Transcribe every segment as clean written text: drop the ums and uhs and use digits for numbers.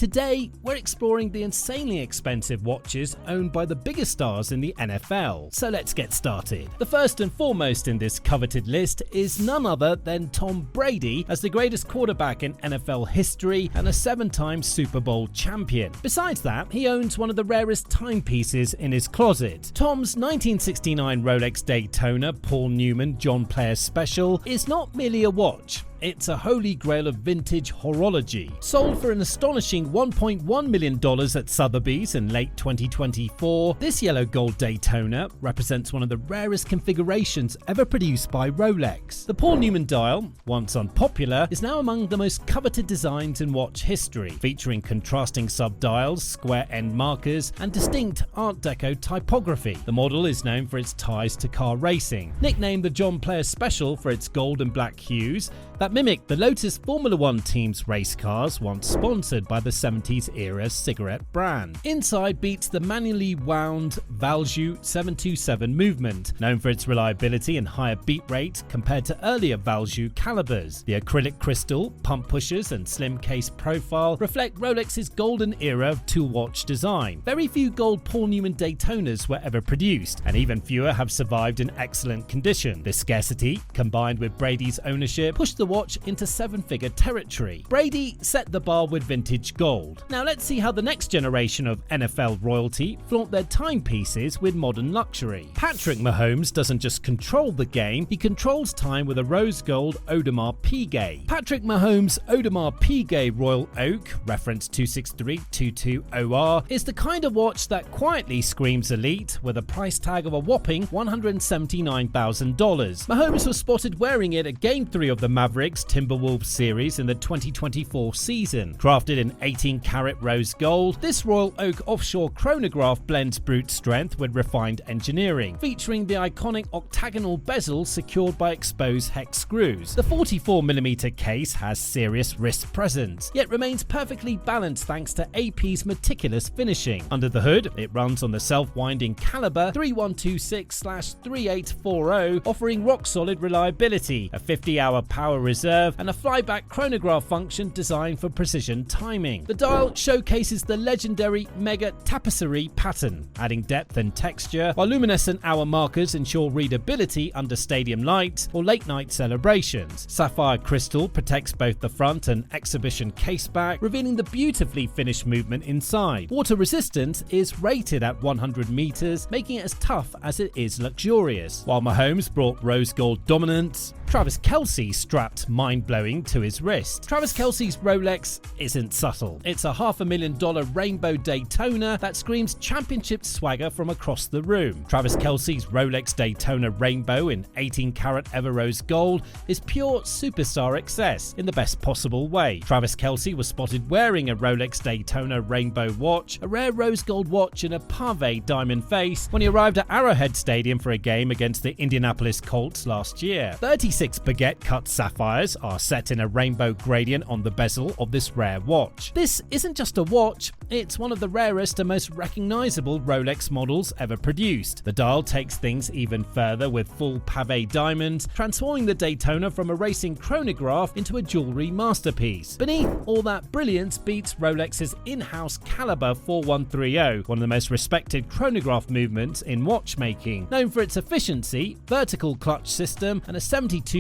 Today, we're exploring the insanely expensive watches owned by the biggest stars in the NFL. So let's get started. The first and foremost in this coveted list is none other than Tom Brady as the greatest quarterback in NFL history and a 7-time Super Bowl champion. Besides that, he owns one of the rarest timepieces in his closet. Tom's 1969 Rolex Daytona Paul Newman John Player Special is not merely a watch. It's a holy grail of vintage horology. Sold for an astonishing $1.1 million at Sotheby's in late 2024, this yellow gold Daytona represents one of the rarest configurations ever produced by Rolex. The Paul Newman dial, once unpopular, is now among the most coveted designs in watch history, featuring contrasting sub-dials, square end markers, and distinct Art Deco typography. The model is known for its ties to car racing. Nicknamed the John Player Special for its gold and black hues, that mimic the Lotus Formula One team's race cars once sponsored by the 70s era cigarette brand. Inside beats the manually wound Valjoux 727 movement, known for its reliability and higher beat rate compared to earlier Valjoux calibers. The acrylic crystal, pump pushers and slim case profile reflect Rolex's golden era of tool watch design. Very few gold Paul Newman Daytonas were ever produced, and even fewer have survived in excellent condition. This scarcity, combined with Brady's ownership, pushed the watch into 7-figure territory. Brady set the bar with vintage gold. Now let's see how the next generation of NFL royalty flaunt their timepieces with modern luxury. Patrick Mahomes doesn't just control the game, he controls time with a rose gold Audemars Piguet. Patrick Mahomes' Audemars Piguet Royal Oak, reference 26322OR, is the kind of watch that quietly screams elite with a price tag of a whopping $179,000. Mahomes was spotted wearing it at Game 3 of the Mavericks Timberwolves series in the 2024 season. Crafted in 18-karat rose gold, this Royal Oak offshore chronograph blends brute strength with refined engineering, featuring the iconic octagonal bezel secured by exposed hex screws. The 44mm case has serious wrist presence, yet remains perfectly balanced thanks to AP's meticulous finishing. Under the hood, it runs on the self-winding caliber 3126/3840, offering rock-solid reliability, a 50-hour power reserve, and a flyback chronograph function designed for precision timing. The dial showcases the legendary mega tapisserie pattern, adding depth and texture, while luminescent hour markers ensure readability under stadium lights or late-night celebrations. Sapphire crystal protects both the front and exhibition caseback, revealing the beautifully finished movement inside. Water resistance is rated at 100 meters, making it as tough as it is luxurious. While Mahomes brought rose gold dominance, Travis Kelce strapped mind-blowing to his wrist. Travis Kelce's Rolex isn't subtle. It's a $500,000 rainbow Daytona that screams championship swagger from across the room. Travis Kelce's Rolex Daytona Rainbow in 18-karat Everose gold is pure superstar excess in the best possible way. Travis Kelce was spotted wearing a Rolex Daytona Rainbow watch, a rare rose gold watch in a pave diamond face, when he arrived at Arrowhead Stadium for a game against the Indianapolis Colts last year. 36 baguette cut sapphires are set in a rainbow gradient on the bezel of this rare watch. This isn't just a watch, it's one of the rarest and most recognizable Rolex models ever produced. The dial takes things even further with full pave diamonds, transforming the Daytona from a racing chronograph into a jewelry masterpiece. Beneath all that brilliance beats Rolex's in-house caliber 4130, one of the most respected chronograph movements in watchmaking, known for its efficiency, vertical clutch system, and a 72-hour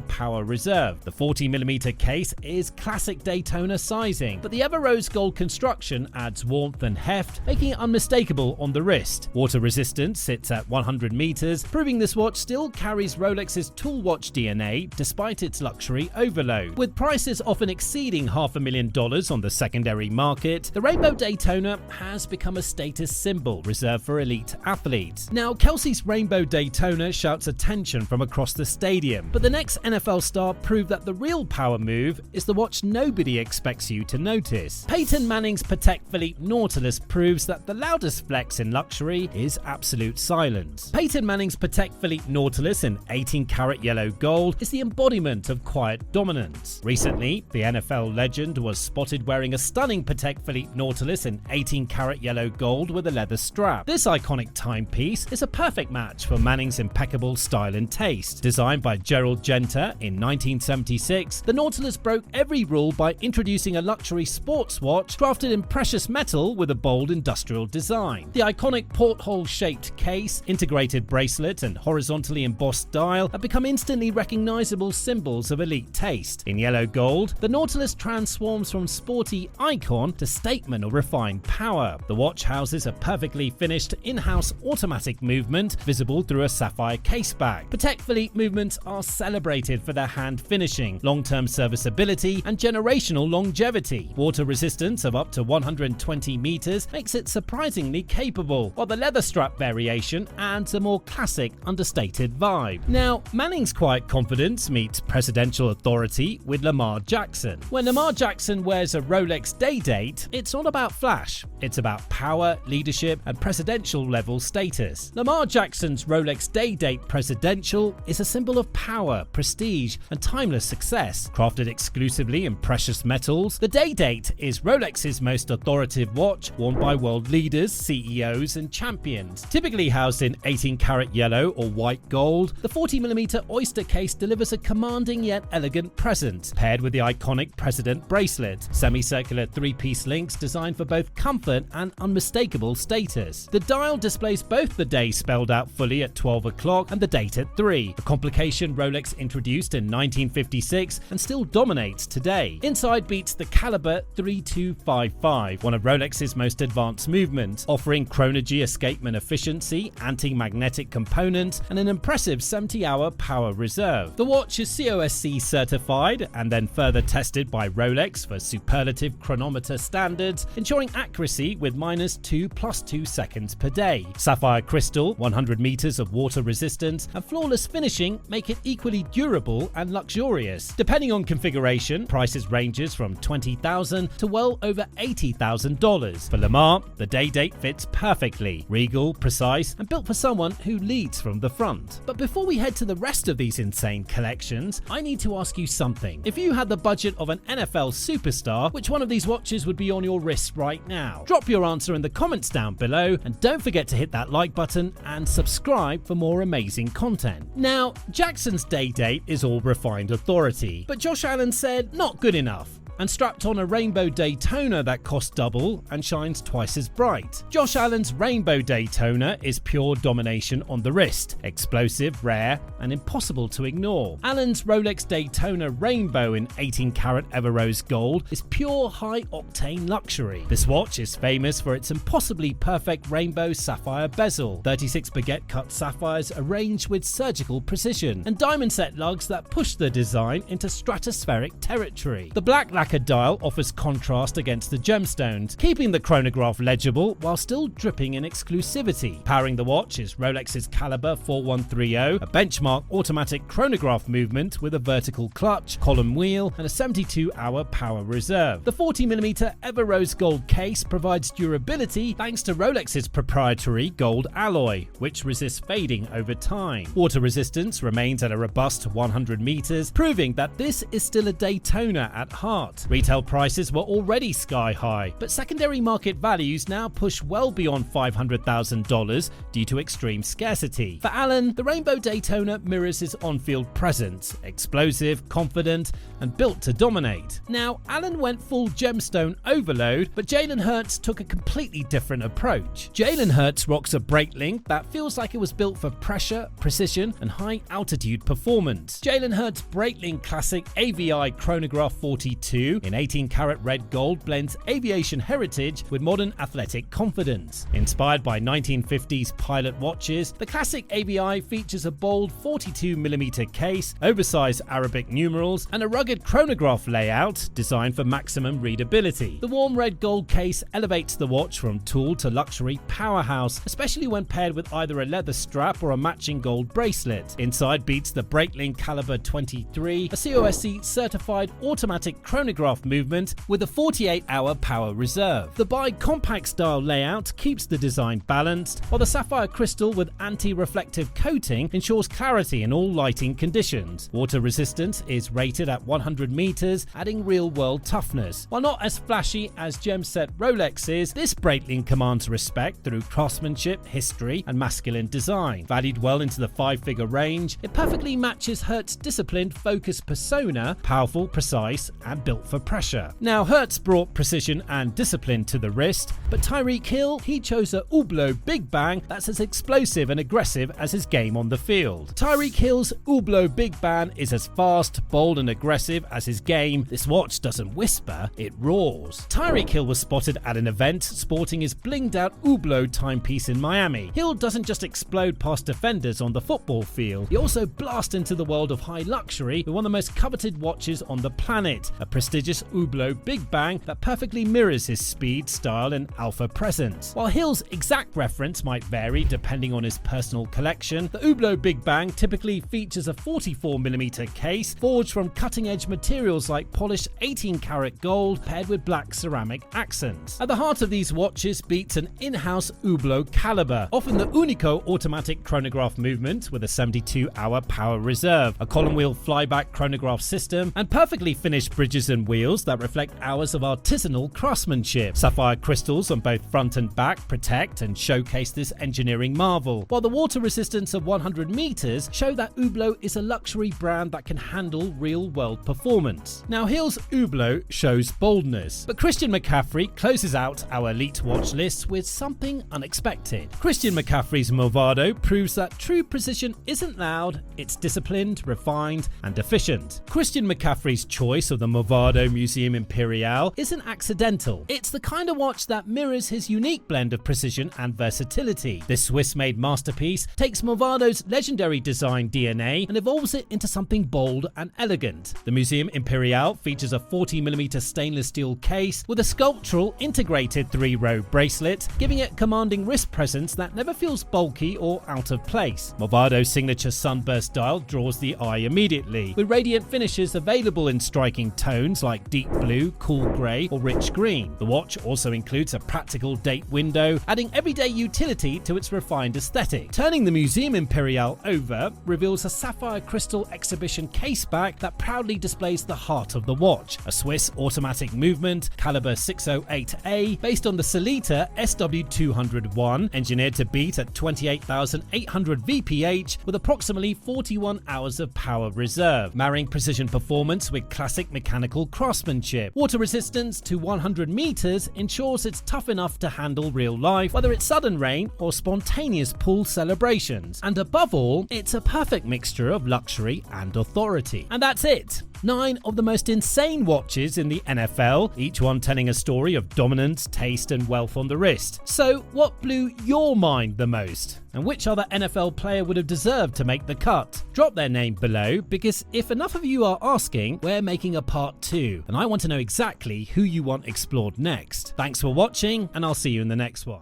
power reserve. The 40mm case is classic Daytona sizing, but the ever rose gold construction adds warmth and heft, making it unmistakable on the wrist. Water resistance sits at 100 meters, proving this watch still carries Rolex's tool watch DNA despite its luxury overload. With prices often exceeding $500,000 on the secondary market, the Rainbow Daytona has become a status symbol reserved for elite athletes. Now, Kelce's Rainbow Daytona shouts attention from across the stadium, but the next NFL star proved that the real power move is the watch nobody expects you to notice. Peyton Manning's Patek Philippe Nautilus proves that the loudest flex in luxury is absolute silence. Peyton Manning's Patek Philippe Nautilus in 18-karat yellow gold is the embodiment of quiet dominance. Recently, the NFL legend was spotted wearing a stunning Patek Philippe Nautilus in 18-karat yellow gold with a leather strap. This iconic timepiece is a perfect match for Manning's impeccable style and taste. Designed by Gerald Genter in 1976, the Nautilus broke every rule by introducing a luxury sports watch crafted in precious metal with a bold industrial design. The iconic porthole-shaped case, integrated bracelet, and horizontally embossed dial have become instantly recognizable symbols of elite taste. In yellow gold, the Nautilus transforms from sporty icon to statement or refined power. The watch houses a perfectly finished in-house automatic movement visible through a sapphire case back. Patek Philippe movements are celebrated for their hand finishing, long-term serviceability, and generational longevity. Water resistance of up to 120 meters makes it surprisingly capable, while the leather strap variation adds a more classic, understated vibe. Now, Manning's quiet confidence meets presidential authority with Lamar Jackson. When Lamar Jackson wears a Rolex day-date, it's not about flash. It's about power, leadership, and presidential level status. Lamar Jackson's Rolex day-date presidential is a symbol of power, prestige, and timeless success. Crafted exclusively in precious metals, the day-date is Rolex's most authoritative watch, worn by world leaders, CEOs, and champions. Typically housed in 18-karat yellow or white gold, the 40mm oyster case delivers a commanding yet elegant present, paired with the iconic President bracelet, semicircular three-piece links designed for both comfort and unmistakable status. The dial displays both the day spelled out fully at 12 o'clock and the date at 3, a complication Rolex introduced in 1956 and still dominates today. Inside beats the Caliber 3255, one of Rolex's most advanced movements, offering chronogy escapement efficiency, anti-magnetic components, and an impressive 70-hour power reserve. The watch is COSC certified and then further tested by Rolex for superlative chronometer standards, ensuring accuracy with -2+2 seconds per day. Sapphire crystal, 100 meters of water resistance, and flawless finishing make it equally durable and luxurious. Depending on configuration, prices ranges from $20,000 to well over $80,000. For Lamar, the day-date fits perfectly, regal, precise, and built for someone who leads from the front. But before we head to the rest of these insane collections, I need to ask you something. If you had the budget of an NFL superstar, which one of these watches would be on your wrist right now? Drop your answer in the comments down below, and don't forget to hit that like button and subscribe for more amazing content. Now, Jackson's day-date is all refined authority, but Josh Allen said not good enough, and strapped on a rainbow Daytona that costs double and shines twice as bright. Josh Allen's rainbow Daytona is pure domination on the wrist, explosive, rare, and impossible to ignore. Allen's Rolex Daytona rainbow in 18-karat Everose gold is pure high-octane luxury. This watch is famous for its impossibly perfect rainbow sapphire bezel, 36 baguette-cut sapphires arranged with surgical precision, and diamond-set lugs that push the design into stratospheric territory. The black lacquer dial offers contrast against the gemstones, keeping the chronograph legible while still dripping in exclusivity. Powering the watch is Rolex's Caliber 4130, a benchmark automatic chronograph movement with a vertical clutch, column wheel, and a 72-hour power reserve. The 40mm Everose gold case provides durability thanks to Rolex's proprietary gold alloy, which resists fading over time. Water resistance remains at a robust 100 meters, proving that this is still a Daytona at heart. Retail prices were already sky high, but secondary market values now push well beyond $500,000 due to extreme scarcity. For Allen, the Rainbow Daytona mirrors his on-field presence, explosive, confident, and built to dominate. Now, Allen went full gemstone overload, but Jalen Hurts took a completely different approach. Jalen Hurts rocks a Breitling that feels like it was built for pressure, precision, and high-altitude performance. Jalen Hurts' Breitling Classic AVI Chronograph 42 in 18-karat red gold blends aviation heritage with modern athletic confidence. Inspired by 1950s pilot watches, the classic AVI features a bold 42mm case, oversized Arabic numerals, and a rugged chronograph layout designed for maximum readability. The warm red gold case elevates the watch from tool to luxury powerhouse, especially when paired with either a leather strap or a matching gold bracelet. Inside beats the Breitling Caliber 23, a COSC certified automatic chronograph chronograph movement with a 48-hour power reserve. The bi-compact style layout keeps the design balanced, while the sapphire crystal with anti-reflective coating ensures clarity in all lighting conditions. Water resistance is rated at 100 meters, adding real-world toughness. While not as flashy as gem-set Rolexes, this Breitling commands respect through craftsmanship, history, and masculine design. Valued well into the 5-figure range, it perfectly matches Hertz's disciplined, focused persona, powerful, precise, and built for pressure. Now, Hertz brought precision and discipline to the wrist, but Tyreek Hill, he chose a Hublot Big Bang that's as explosive and aggressive as his game on the field. Tyreek Hill's Hublot Big Bang is as fast, bold, and aggressive as his game. This watch doesn't whisper, it roars. Tyreek Hill was spotted at an event sporting his blinged-out Hublot timepiece in Miami. Hill doesn't just explode past defenders on the football field, he also blasts into the world of high luxury with one of the most coveted watches on the planet, a prestigious Hublot Big Bang that perfectly mirrors his speed, style, and alpha presence. While Hill's exact reference might vary depending on his personal collection, the Hublot Big Bang typically features a 44mm case forged from cutting-edge materials like polished 18-karat gold paired with black ceramic accents. At the heart of these watches beats an in-house Hublot caliber, often the Unico automatic chronograph movement with a 72-hour power reserve, a column wheel flyback chronograph system, and perfectly finished bridges and wheels that reflect hours of artisanal craftsmanship. Sapphire crystals on both front and back protect and showcase this engineering marvel, while the water resistance of 100 meters show that Hublot is a luxury brand that can handle real-world performance. Now, Hill's Hublot shows boldness, but Christian McCaffrey closes out our elite watch list with something unexpected. Christian McCaffrey's Movado proves that true precision isn't loud, it's disciplined, refined, and efficient. Christian McCaffrey's choice of the Movado Museum Imperiale isn't accidental. It's the kind of watch that mirrors his unique blend of precision and versatility. This Swiss-made masterpiece takes Movado's legendary design DNA and evolves it into something bold and elegant. The Museum Imperiale features a 40mm stainless steel case with a sculptural integrated 3-row bracelet, giving it commanding wrist presence that never feels bulky or out of place. Movado's signature sunburst dial draws the eye immediately, with radiant finishes available in striking tones like deep blue, cool grey, or rich green. The watch also includes a practical date window, adding everyday utility to its refined aesthetic. Turning the Museum Imperiale over reveals a sapphire crystal exhibition caseback that proudly displays the heart of the watch, a Swiss automatic movement, caliber 608A, based on the Sellita SW201, engineered to beat at 28,800 VPH with approximately 41 hours of power reserve, marrying precision performance with classic mechanical craftsmanship. Water resistance to 100 meters ensures it's tough enough to handle real life, whether it's sudden rain or spontaneous pool celebrations. And above all, it's a perfect mixture of luxury and authority. And that's it. 9 of the most insane watches in the NFL, each one telling a story of dominance, taste, and wealth on the wrist. So, what blew your mind the most? And which other NFL player would have deserved to make the cut? Drop their name below, because if enough of you are asking, we're making a part 2, and I want to know exactly who you want explored next. Thanks for watching, and I'll see you in the next one.